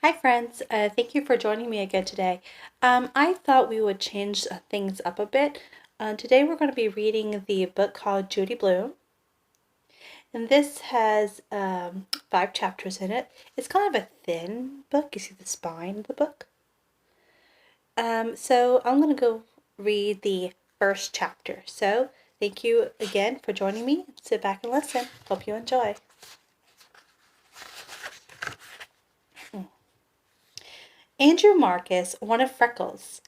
Hi, friends. Thank you for joining me again today. I thought we would change things up a bit. Today we're going to be reading the book called Judy Blume, and this has 5 chapters in it. It's kind of a thin book. You see the spine of the book. So I'm going to go read the first chapter. So thank you again for joining me. Sit back and listen. Hope you enjoy. Andrew Marcus wanted freckles.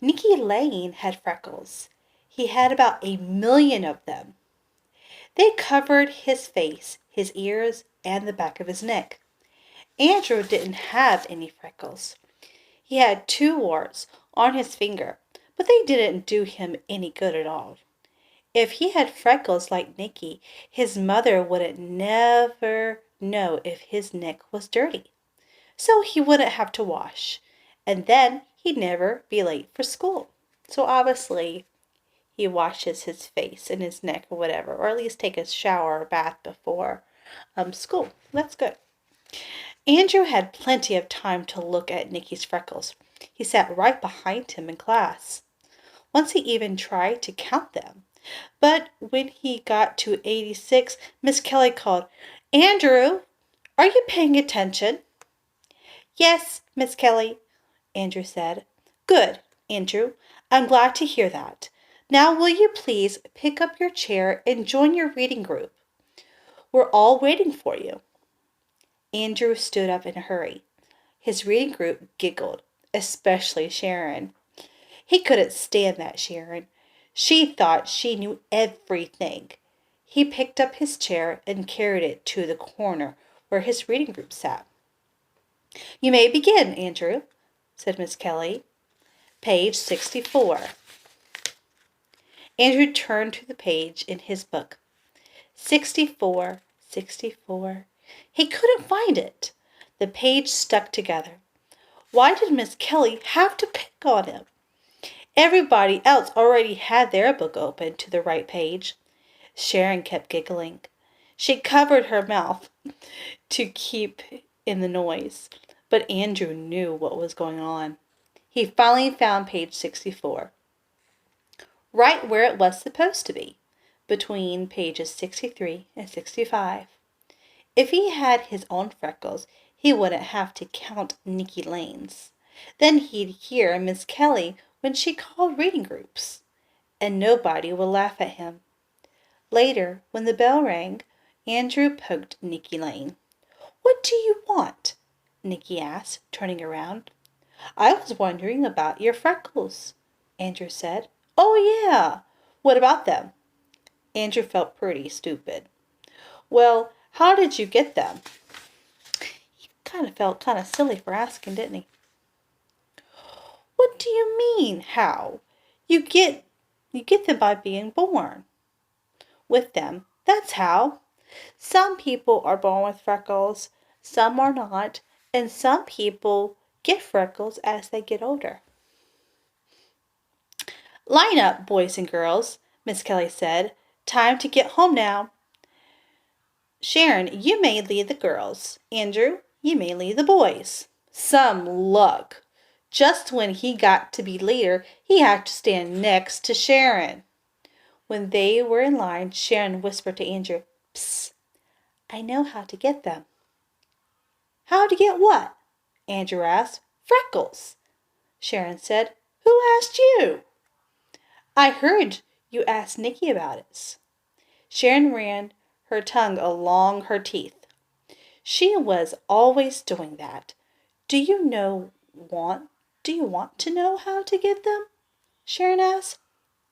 Nicky Lane had freckles. He had about 1,000,000 of them. They covered his face, his ears, and the back of his neck. Andrew didn't have any freckles. He had 2 warts on his finger, but they didn't do him any good at all. If he had freckles like Nicky, his mother wouldn't never know if his neck was dirty. So he wouldn't have to wash. And then he'd never be late for school. So obviously, he washes his face and his neck or whatever, or at least take a shower or bath before school. That's good. Andrew had plenty of time to look at Nicky's freckles. He sat right behind him in class. Once he even tried to count them. But when he got to 86, Miss Kelly called, "Andrew, are you paying attention?" "Yes, Miss Kelly," Andrew said. "Good, Andrew. I'm glad to hear that. Now will you please pick up your chair and join your reading group? We're all waiting for you." Andrew stood up in a hurry. His reading group giggled, especially Sharon. He couldn't stand that Sharon. She thought she knew everything. He picked up his chair and carried it to the corner where his reading group sat. "You may begin, Andrew," said Miss Kelly. "Page 64. Andrew turned to the page in his book. 64, 64. He couldn't find it. The page stuck together. Why did Miss Kelly have to pick on him? Everybody else already had their book open to the right page. Sharon kept giggling. She covered her mouth to keep in the noise, but Andrew knew what was going on. He finally found page 64. Right where it was supposed to be, between pages 63 and 65. If he had his own freckles, he wouldn't have to count Nicky Lane's. Then he'd hear Miss Kelly when she called reading groups, and nobody would laugh at him. Later, when the bell rang, Andrew poked Nicky Lane. "What do you want?" Nicky asked, turning around. "I was wondering about your freckles," Andrew said. "Oh, yeah. What about them?" Andrew felt pretty stupid. "Well, how did you get them?" He kind of felt kind of silly for asking, didn't he? "What do you mean, how? You get them by being born with them. That's how. Some people are born with freckles, some are not, and some people get freckles as they get older." "Line up, boys and girls," Miss Kelly said. "Time to get home now. Sharon, you may lead the girls. Andrew, you may lead the boys." Some luck! Just when he got to be leader, he had to stand next to Sharon. When they were in line, Sharon whispered to Andrew, "Psst, I know how to get them." "How to get what?" Andrew asked. "Freckles," Sharon said. "Who asked you?" "I heard you asked Nicky about it." Sharon ran her tongue along her teeth. She was always doing that. Do you want to know how to get them?" Sharon asked.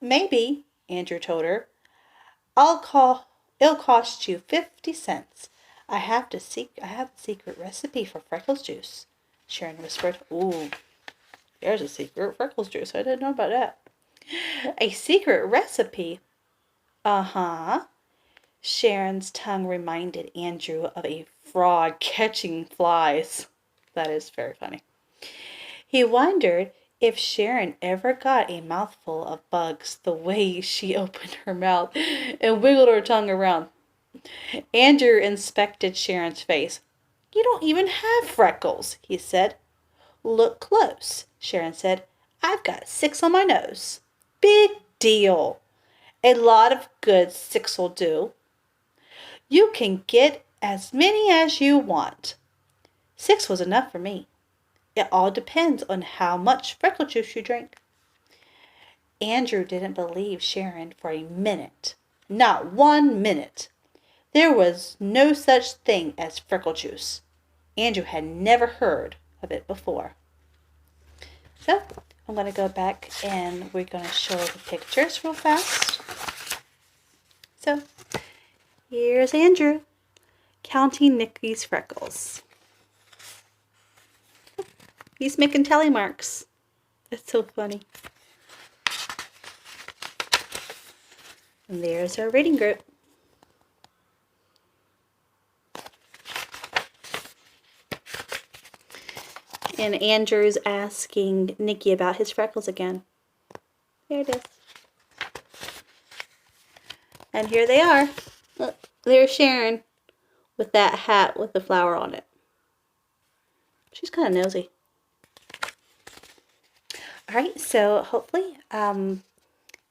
"Maybe," Andrew told her. It'll cost you 50 cents. I have a secret recipe for freckles juice," Sharon whispered. "Ooh, there's a secret freckles juice. I didn't know about that." "A secret recipe?" "Uh-huh." Sharon's tongue reminded Andrew of a frog catching flies. That is very funny. He wondered if Sharon ever got a mouthful of bugs the way she opened her mouth and wiggled her tongue around. Andrew inspected Sharon's face. You don't even have freckles, he said. Look close, Sharon said. I've got 6 on my nose. Big deal. A lot of good 6'll do. You can get as many as you want. 6 was enough for me. It all depends on how much freckle juice you drink. Andrew didn't believe Sharon for a minute. Not 1 minute. There was no such thing as freckle juice. Andrew had never heard of it before. So I'm going to go back and we're going to show the pictures real fast. So here's Andrew counting Nikki's freckles. He's making tally marks. It's so funny. And there's our reading group. And Andrew's asking Nikki about his freckles again. There it is. And here they are. Look, there's Sharon with that hat with the flower on it. She's kind of nosy. Alright, so hopefully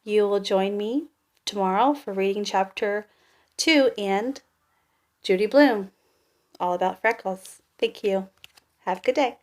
you will join me tomorrow for reading chapter 2 and Judy Blume, all about freckles. Thank you. Have a good day.